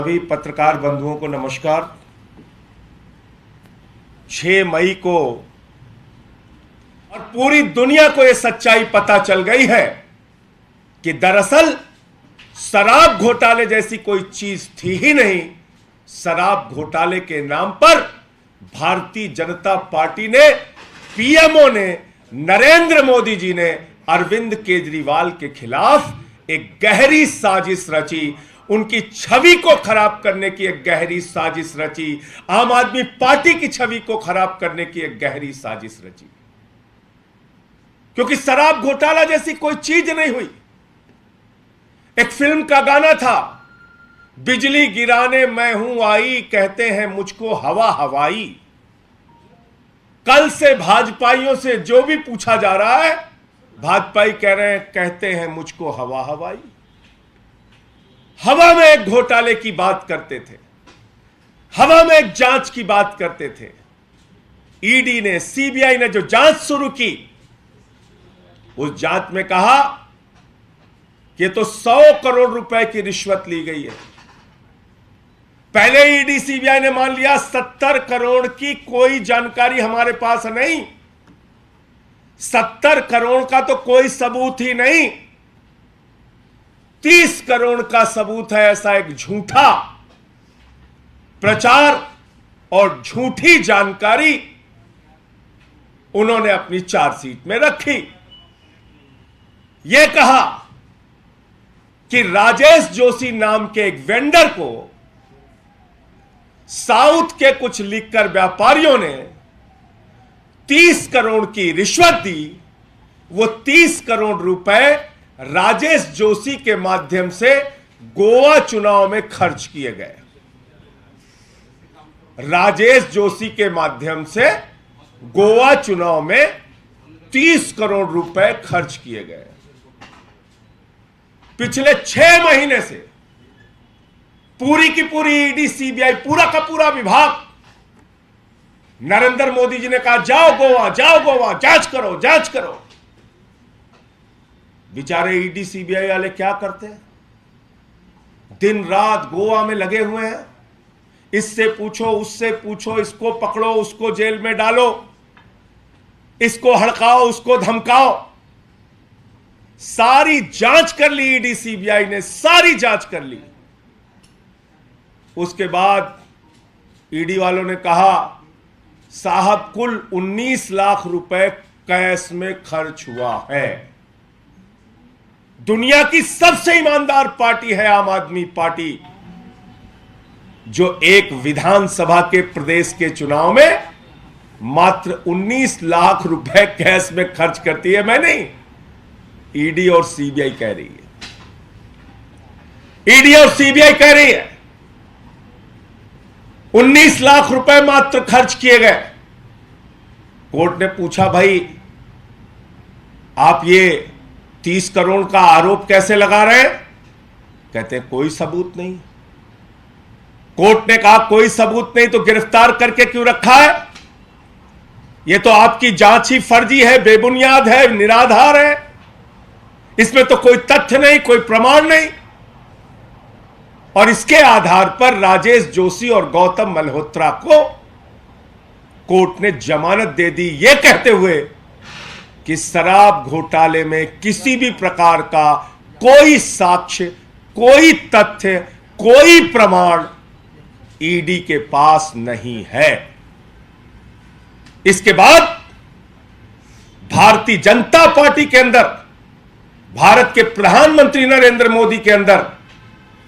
सभी पत्रकार बंधुओं को नमस्कार। 6 मई को और पूरी दुनिया को यह सच्चाई पता चल गई है कि दरअसल शराब घोटाले जैसी कोई चीज थी ही नहीं। शराब घोटाले के नाम पर भारतीय जनता पार्टी ने, पीएमओ ने, नरेंद्र मोदी जी ने अरविंद केजरीवाल के खिलाफ एक गहरी साजिश रची, उनकी छवि को खराब करने की एक गहरी साजिश रची, आम आदमी पार्टी की छवि को खराब करने की एक गहरी साजिश रची। क्योंकि शराब घोटाला जैसी कोई चीज नहीं हुई। एक फिल्म का गाना था, बिजली गिराने मैं हूं आई, कहते हैं मुझको हवा हवाई। कल से भाजपाइयों से जो भी पूछा जा रहा है, भाजपाई कह रहे हैं, कहते हैं मुझको हवा हवाई। हवा में एक घोटाले की बात करते थे, हवा में एक जांच की बात करते थे। ईडी ने, सीबीआई ने जो जांच शुरू की, उस जांच में कहा कि तो 100 करोड़ रुपए की रिश्वत ली गई है। पहले ईडी सीबीआई ने मान लिया 70 करोड़ की कोई जानकारी हमारे पास नहीं, 70 करोड़ का तो कोई सबूत ही नहीं। 30 करोड़ का सबूत है, ऐसा एक झूठा प्रचार और झूठी जानकारी उन्होंने अपनी चार्जशीट में रखी। यह कहा कि राजेश जोशी नाम के एक वेंडर को साउथ के कुछ लिकर व्यापारियों ने 30 करोड़ की रिश्वत दी। वो 30 करोड़ रुपए राजेश जोशी के माध्यम से गोवा चुनाव में खर्च किए गए। राजेश जोशी के माध्यम से गोवा चुनाव में 30 करोड़ रुपए खर्च किए गए। पिछले 6 महीने से पूरी की पूरी ईडी, सीबीआई, पूरा का पूरा विभाग, नरेंद्र मोदी जी ने कहा जाओ गोवा, जाओ गोवा, जांच करो, जांच करो। बेचारे ईडी सीबीआई वाले क्या करते हैं? दिन रात गोवा में लगे हुए हैं। इससे पूछो, उससे पूछो, इसको पकड़ो, उसको जेल में डालो, इसको हड़काओ, उसको धमकाओ। सारी जांच कर ली ईडी सीबीआई ने, सारी जांच कर ली। उसके बाद ईडी वालों ने कहा साहब कुल 19 लाख रुपए कैश में खर्च हुआ है। दुनिया की सबसे ईमानदार पार्टी है आम आदमी पार्टी, जो एक विधानसभा के प्रदेश के चुनाव में मात्र 19 लाख रुपए कैश में खर्च करती है। मैं नहीं, ईडी और सीबीआई कह रही है। ईडी और सीबीआई कह रही है 19 लाख रुपए मात्र खर्च किए गए। कोर्ट ने पूछा भाई आप ये 30 करोड़ का आरोप कैसे लगा रहे हैं? कहते हैं कोई सबूत नहीं। कोर्ट ने कहा कोई सबूत नहीं तो गिरफ्तार करके क्यों रखा है? यह तो आपकी जांच ही फर्जी है, बेबुनियाद है, निराधार है, इसमें तो कोई तथ्य नहीं, कोई प्रमाण नहीं। और इसके आधार पर राजेश जोशी और गौतम मल्होत्रा को कोर्ट ने जमानत दे दी, यह कहते हुए कि शराब घोटाले में किसी भी प्रकार का कोई साक्ष्य, कोई तथ्य, कोई प्रमाण ईडी के पास नहीं है। इसके बाद भारतीय जनता पार्टी के अंदर, भारत के प्रधानमंत्री नरेंद्र मोदी के अंदर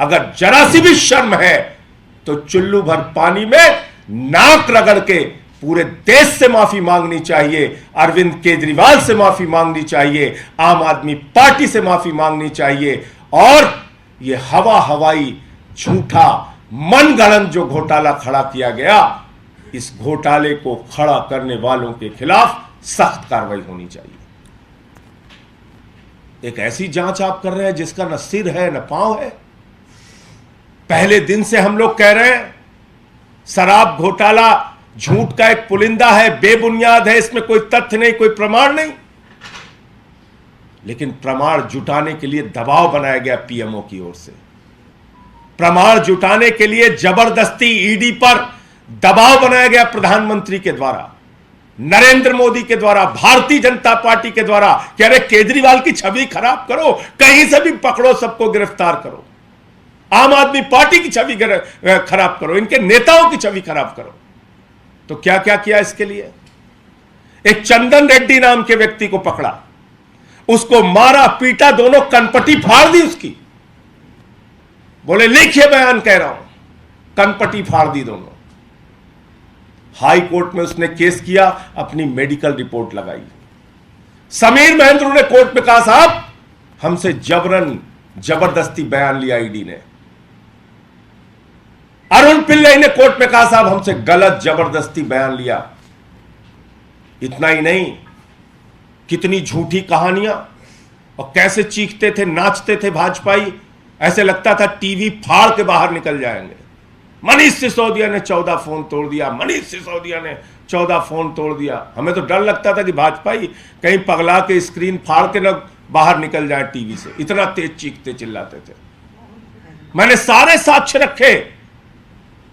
अगर जरा सी भी शर्म है तो चुल्लू भर पानी में नाक रगड़ के पूरे देश से माफी मांगनी चाहिए, अरविंद केजरीवाल से माफी मांगनी चाहिए, आम आदमी पार्टी से माफी मांगनी चाहिए। और यह हवा हवाई झूठा मनगढ़ंत जो घोटाला खड़ा किया गया, इस घोटाले को खड़ा करने वालों के खिलाफ सख्त कार्रवाई होनी चाहिए। एक ऐसी जांच आप कर रहे हैं जिसका न सिर है न पांव है। पहले दिन से हम लोग कह रहे हैं शराब घोटाला झूठ का एक पुलिंदा है, बेबुनियाद है, इसमें कोई तथ्य नहीं, कोई प्रमाण नहीं। लेकिन प्रमाण जुटाने के लिए दबाव बनाया गया पीएमओ की ओर से। प्रमाण जुटाने के लिए जबरदस्ती ईडी पर दबाव बनाया गया प्रधानमंत्री के द्वारा, नरेंद्र मोदी के द्वारा, भारतीय जनता पार्टी के द्वारा कि अरे केजरीवाल की छवि खराब करो, कहीं से भी पकड़ो, सबको गिरफ्तार करो, आम आदमी पार्टी की छवि खराब करो, इनके नेताओं की छवि खराब करो। तो क्या क्या किया इसके लिए? एक चंदन रेड्डी नाम के व्यक्ति को पकड़ा, उसको मारा पीटा, दोनों कनपटी फाड़ दी उसकी, बोले लिखिए बयान कह रहा हूं, कनपटी फाड़ दी दोनों। हाई कोर्ट में उसने केस किया, अपनी मेडिकल रिपोर्ट लगाई। समीर महेंद्र ने कोर्ट में कहा साहब हमसे जबरन जबरदस्ती बयान लिया ईडी ने। अरुण पिल्लई ने कोर्ट में कहा साहब हमसे गलत जबरदस्ती बयान लिया। इतना ही नहीं, कितनी झूठी कहानियां, और कैसे चीखते थे, नाचते थे भाजपाई, ऐसे लगता था टीवी फाड़ के बाहर निकल जाएंगे। मनीष सिसोदिया ने 14 फोन तोड़ दिया, मनीष सिसोदिया ने 14 फोन तोड़ दिया। हमें तो डर लगता था कि भाजपाई कहीं पगला के स्क्रीन फाड़ के न बाहर निकल जाए टीवी से, इतना तेज चीखते चिल्लाते थे। मैंने सारे साक्ष्य रखे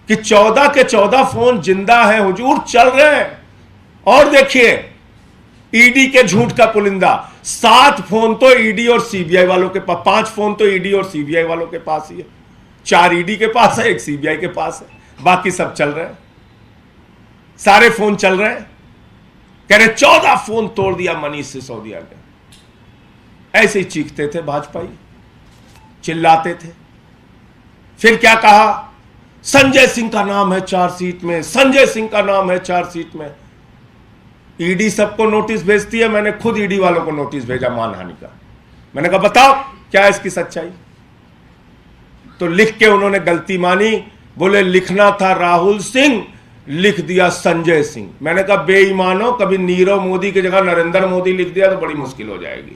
कि 14 के 14 फोन जिंदा हैं, हुजूर चल रहे हैं। और देखिए ईडी के झूठ का पुलिंदा, 7 फोन तो ईडी और सीबीआई वालों के पास, 5 फोन तो ईडी और सीबीआई वालों के पास ही है, 4 ईडी के पास है, 1 सीबीआई के पास है, बाकी सब चल रहे हैं, सारे फोन चल रहे हैं। कह रहे 14 फोन तोड़ दिया मनीष सिसोदिया ने। ऐसे ही चीखते थे भाजपाई, चिल्लाते थे। फिर क्या कहा, संजय सिंह का नाम है चार्जशीट में, संजय सिंह का नाम है चार्जशीट में। ईडी सबको नोटिस भेजती है, मैंने खुद ईडी वालों को नोटिस भेजा मानहानि का। मैंने कहा बताओ क्या है इसकी सच्चाई। तो लिख के उन्होंने गलती मानी, बोले लिखना था राहुल सिंह, लिख दिया संजय सिंह। मैंने कहा बेईमानो, कभी नीरव मोदी की जगह नरेंद्र मोदी लिख दिया तो बड़ी मुश्किल हो जाएगी,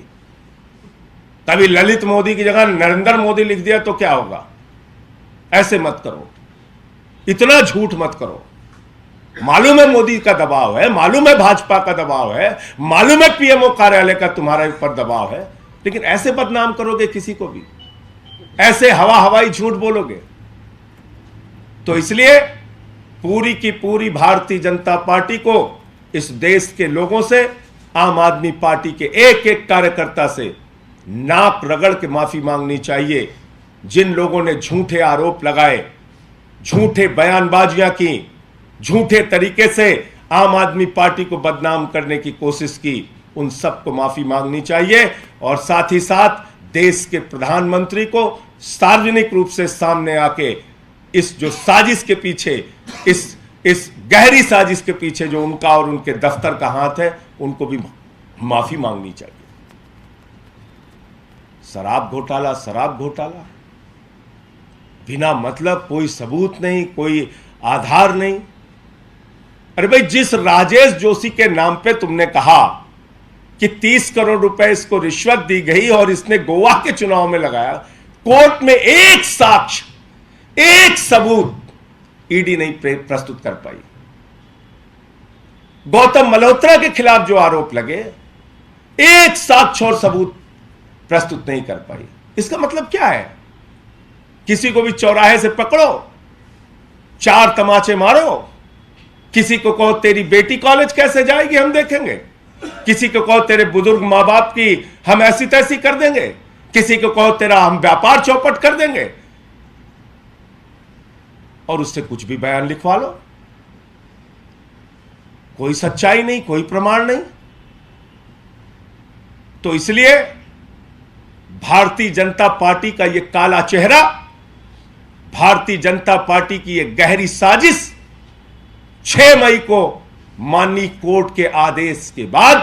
कभी ललित मोदी की जगह नरेंद्र मोदी लिख दिया तो क्या होगा। ऐसे मत करो, इतना झूठ मत करो। मालूम है मोदी का दबाव है, मालूम है भाजपा का दबाव है, मालूम है पीएमओ कार्यालय का तुम्हारे ऊपर दबाव है, लेकिन ऐसे बदनाम करोगे किसी को भी, ऐसे हवाई झूठ बोलोगे। तो इसलिए पूरी की पूरी भारतीय जनता पार्टी को इस देश के लोगों से, आम आदमी पार्टी के एक एक कार्यकर्ता से नाक रगड़ के माफी मांगनी चाहिए। जिन लोगों ने झूठे आरोप लगाए, झूठे बयानबाजियां की, झूठे तरीके से आम आदमी पार्टी को बदनाम करने की कोशिश की, उन सबको माफी मांगनी चाहिए। और साथ ही साथ देश के प्रधानमंत्री को सार्वजनिक रूप से सामने आके इस जो साजिश के पीछे, इस गहरी साजिश के पीछे जो उनका और उनके दफ्तर का हाथ है, उनको भी माफी मांगनी चाहिए। शराब घोटाला, शराब घोटाला, बिना मतलब, कोई सबूत नहीं, कोई आधार नहीं। अरे भाई, जिस राजेश जोशी के नाम पे तुमने कहा कि 30 करोड़ रुपए इसको रिश्वत दी गई और इसने गोवा के चुनाव में लगाया, कोर्ट में एक साक्ष्य, एक सबूत ईडी नहीं प्रस्तुत कर पाई। गौतम मल्होत्रा के खिलाफ जो आरोप लगे, एक साक्ष्य और सबूत प्रस्तुत नहीं कर पाई। इसका मतलब क्या है? किसी को भी चौराहे से पकड़ो, 4 तमाचे मारो, किसी को कहो तेरी बेटी कॉलेज कैसे जाएगी हम देखेंगे, किसी को कहो तेरे बुजुर्ग मां बाप की हम ऐसी तैसी कर देंगे, किसी को कहो तेरा हम व्यापार चौपट कर देंगे, और उससे कुछ भी बयान लिखवा लो। कोई सच्चाई नहीं, कोई प्रमाण नहीं। तो इसलिए भारतीय जनता पार्टी का यह काला चेहरा, भारतीय जनता पार्टी की यह गहरी साजिश 6 मई को माननीय कोर्ट के आदेश के बाद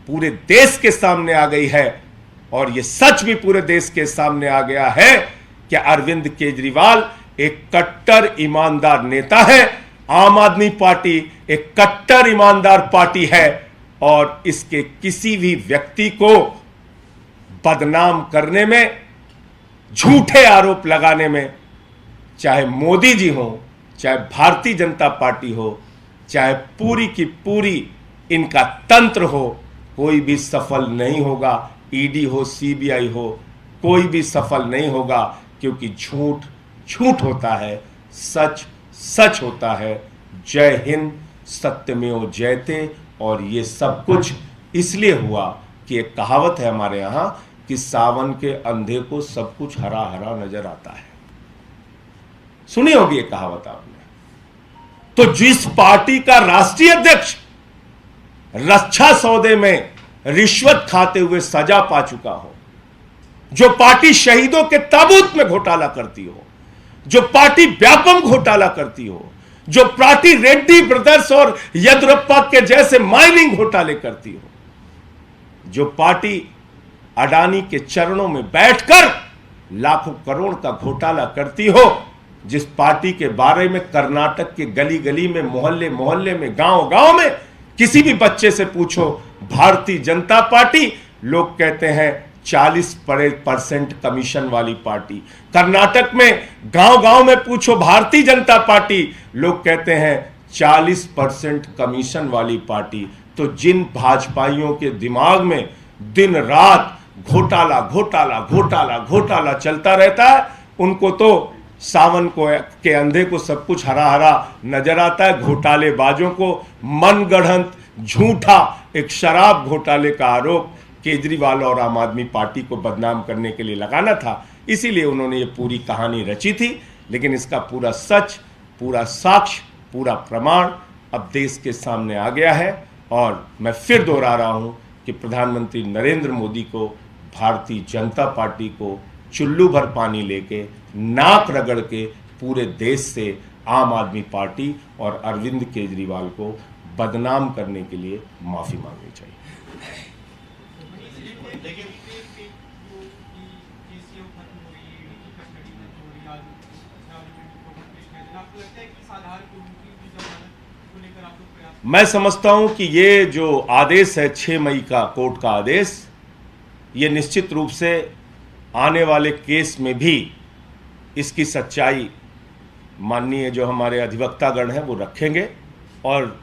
पूरे देश के सामने आ गई है। और यह सच भी पूरे देश के सामने आ गया है कि अरविंद केजरीवाल एक कट्टर ईमानदार नेता है, आम आदमी पार्टी एक कट्टर ईमानदार पार्टी है, और इसके किसी भी व्यक्ति को बदनाम करने में, झूठे आरोप लगाने में, चाहे मोदी जी हो, चाहे भारतीय जनता पार्टी हो, चाहे पूरी की पूरी इनका तंत्र हो, कोई भी सफल नहीं होगा। ईडी हो, सीबीआई हो, कोई भी सफल नहीं होगा, क्योंकि झूठ झूठ होता है, सच सच होता है। जय हिंद, सत्यमेव जयते। और ये सब कुछ इसलिए हुआ कि एक कहावत है हमारे यहां कि सावन के अंधे को सब कुछ हरा हरा नजर आता है। सुनी होगी ये कहावत आपने। तो जिस पार्टी का राष्ट्रीय अध्यक्ष रक्षा सौदे में रिश्वत खाते हुए सजा पा चुका हो, जो पार्टी शहीदों के ताबूत में घोटाला करती हो, जो पार्टी व्यापम घोटाला करती हो, जो पार्टी रेड्डी ब्रदर्स और येदियुरप्पा के जैसे माइनिंग घोटाले करती हो, जो पार्टी अडानी के चरणों में बैठकर लाखों करोड़ का घोटाला करती हो, जिस पार्टी के बारे में कर्नाटक के गली गली में, मोहल्ले मोहल्ले में, गांव गांव में किसी भी बच्चे से पूछो भारतीय जनता पार्टी, लोग कहते हैं 40% कमीशन वाली पार्टी। कर्नाटक में गांव गांव में पूछो भारतीय जनता पार्टी, लोग कहते हैं 40% कमीशन वाली पार्टी। तो जिन भाजपाइयों के दिमाग में दिन रात घोटाला घोटाला घोटाला घोटाला चलता रहता है, उनको तो सावन को के अंधे को सब कुछ हरा हरा नजर आता है। घोटालेबाजों को मनगढ़ंत झूठा एक शराब घोटाले का आरोप केजरीवाल और आम आदमी पार्टी को बदनाम करने के लिए लगाना था, इसीलिए उन्होंने ये पूरी कहानी रची थी। लेकिन इसका पूरा सच, पूरा साक्ष्य, पूरा प्रमाण अब देश के सामने आ गया है। और मैं फिर दोहरा रहा हूं कि प्रधानमंत्री नरेंद्र मोदी को, भारतीय जनता पार्टी को चुल्लू भर पानी लेके, नाक रगड़ के पूरे देश से आम आदमी पार्टी और अरविंद केजरीवाल को बदनाम करने के लिए माफी मांगनी चाहिए। मैं समझता हूं कि ये जो आदेश है 6 मई का कोर्ट का आदेश, ये निश्चित रूप से आने वाले केस में भी इसकी सच्चाई माननीय जो हमारे अधिवक्तागण हैं वो रखेंगे और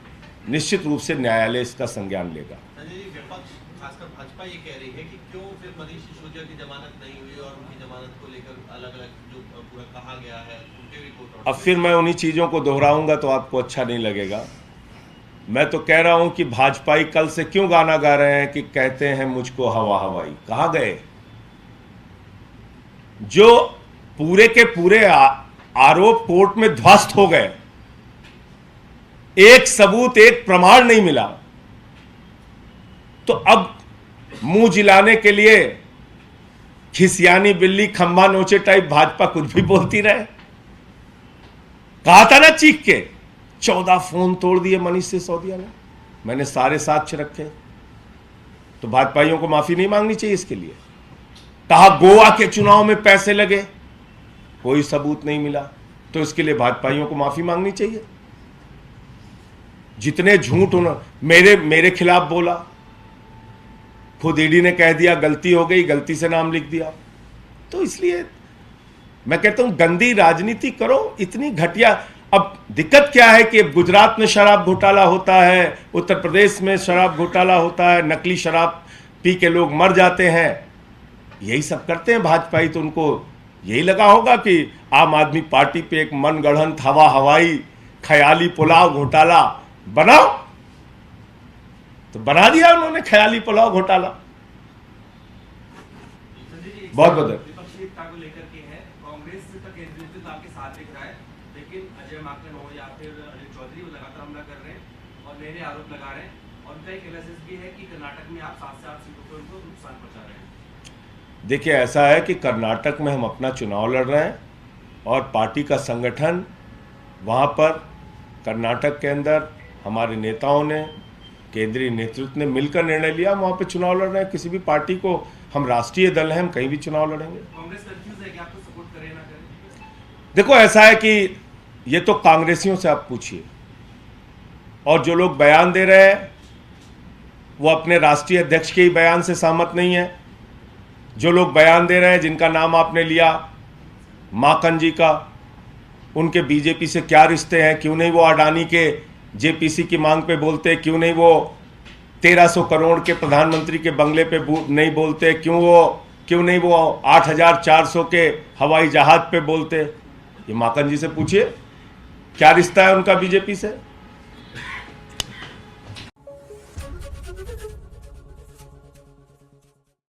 निश्चित रूप से न्यायालय इसका संज्ञान लेगा। विपक्ष खासकर भाजपा ये कह रही है कि क्यों फिर मनीष सिसोदिया की जमानत नहीं हुई और उनकी जमानत को लेकर अलग अलग जो पूरा कहा गया है उनके भी कोर्ट। अब फिर मैं उन्हीं चीज़ों को दोहराऊंगा तो आपको अच्छा नहीं लगेगा। मैं तो कह रहा हूं कि भाजपाई कल से क्यों गाना गा रहे हैं कि कहते हैं मुझको हवा हवाई। कहां गए? जो पूरे के पूरे आरोप कोर्ट में ध्वस्त हो गए, एक सबूत, एक प्रमाण नहीं मिला, तो अब मुंह जिलाने के लिए खिसियानी बिल्ली खंभा नोचे टाइप भाजपा कुछ भी बोलती रहे। कहा था ना चीख के, 14 फोन तोड़ दिए मनीष सिसोदिया ने, मैंने सारे साक्ष्य रखे। तो भाजपाइयों को माफी नहीं मांगनी चाहिए इसके लिए? कहा गोवा के चुनाव में पैसे लगे, कोई सबूत नहीं मिला, तो इसके लिए भाजपाइयों को माफी मांगनी चाहिए। जितने झूठ उन्होंने मेरे खिलाफ बोला, खुद ईडी ने कह दिया गलती हो गई, गलती से नाम लिख दिया। तो इसलिए मैं कहता हूं गंदी राजनीति करो, इतनी घटिया। अब दिक्कत क्या है कि गुजरात में शराब घोटाला होता है, उत्तर प्रदेश में शराब घोटाला होता है, नकली शराब पी के लोग मर जाते हैं, यही सब करते हैं भाजपाई। तो उनको यही लगा होगा कि आम आदमी पार्टी पे एक मनगढ़ंत हवा हवाई ख्याली पुलाव घोटाला बनाओ, तो बना दिया उन्होंने ख्याली पुलाव घोटाला। बहुत बहुत विपक्षीयता को लेकर के है, कांग्रेस का केंद्रीय नेतृत्व आपके साथ दिख रहा है, लेकिन अजय माकन हो या फिर अनिल चौधरी वो लगातार हमला कर रहे हैं और नए आरोप लगा रहे हैं, और उनका एक एनालिसिस भी है कि कर्नाटक में आप 7 से 8 सीटों पर उनको नुकसान पहुंचा रहे हैं। देखिए, ऐसा है कि कर्नाटक में हम अपना चुनाव लड़ रहे हैं और पार्टी का संगठन वहाँ पर कर्नाटक के अंदर हमारे नेताओं ने, केंद्रीय नेतृत्व ने मिलकर निर्णय लिया, वहाँ पे चुनाव लड़ रहे हैं। किसी भी पार्टी को, हम राष्ट्रीय दल हैं, हम कहीं भी चुनाव लड़ेंगे। कांग्रेस कंफ्यूज है कि आपको सपोर्ट करे ना करे? देखो, ऐसा है कि ये तो कांग्रेसियों से आप पूछिए, और जो लोग बयान दे रहे हैं वो अपने राष्ट्रीय अध्यक्ष के ही बयान से सहमत नहीं है। जो लोग बयान दे रहे हैं, जिनका नाम आपने लिया माकन जी का, उनके बीजेपी से क्या रिश्ते हैं? क्यों नहीं वो अडानी के जेपीसी की मांग पे बोलते? क्यों नहीं वो 1300 करोड़ के प्रधानमंत्री के बंगले पे नहीं बोलते? क्यों नहीं वो 8400 के हवाई जहाज पे बोलते? ये माकन जी से पूछिए क्या रिश्ता है उनका बीजेपी से।